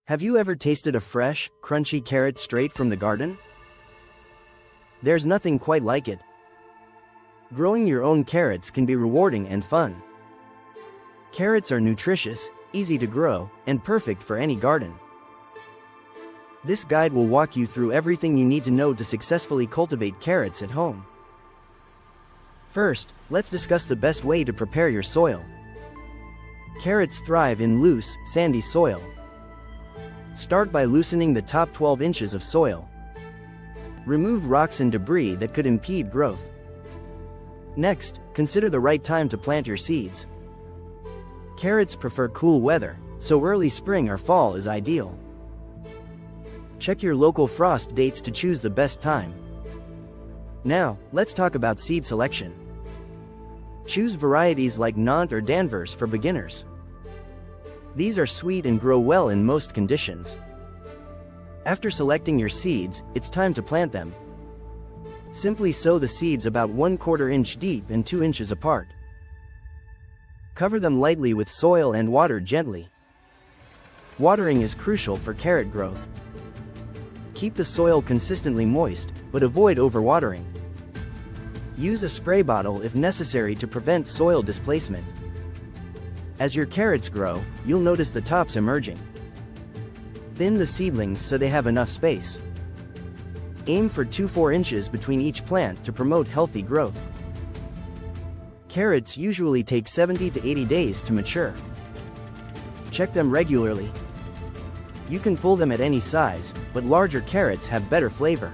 Have you ever tasted a fresh, crunchy carrot straight from the garden? There's nothing quite like it. Growing your own carrots can be rewarding and fun. Carrots are nutritious, easy to grow, and perfect for any garden. This guide will walk you through everything you need to know to successfully cultivate carrots at home. First, let's discuss the best way to prepare your soil. Carrots thrive in loose, sandy soil. Start by loosening the top 12 inches of soil. Remove rocks and debris that could impede growth. Next, consider the right time to plant your seeds. Carrots prefer cool weather, so early spring or fall is ideal. Check your local frost dates to choose the best time. Now, let's talk about seed selection. Choose varieties like Nantes or Danvers for beginners. These are sweet and grow well in most conditions. After selecting your seeds, it's time to plant them. Simply sow the seeds about 1/4 inch deep and 2 inches apart. Cover them lightly with soil and water gently. Watering is crucial for carrot growth. Keep the soil consistently moist, but avoid overwatering. Use a spray bottle if necessary to prevent soil displacement. As your carrots grow, you'll notice the tops emerging. Thin the seedlings so they have enough space. Aim for 2–4 inches between each plant to promote healthy growth. Carrots usually take 70 to 80 days to mature. Check them regularly. You can pull them at any size, but larger carrots have better flavor.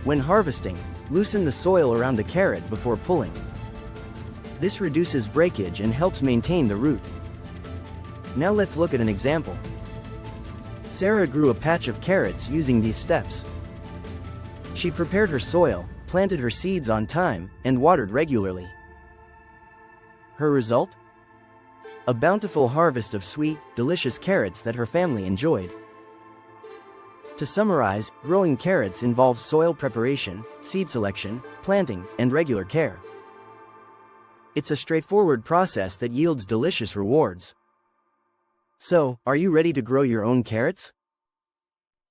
When harvesting, loosen the soil around the carrot before pulling. This reduces breakage and helps maintain the root. Now let's look at an example. Sarah grew a patch of carrots using these steps. She prepared her soil, planted her seeds on time, and watered regularly. Her result? A bountiful harvest of sweet, delicious carrots that her family enjoyed. To summarize, growing carrots involves soil preparation, seed selection, planting, and regular care. It's a straightforward process that yields delicious rewards. So, are you ready to grow your own carrots?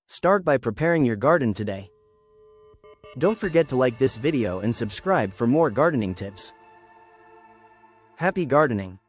Start by preparing your garden today. Don't forget to like this video and subscribe for more gardening tips. Happy gardening!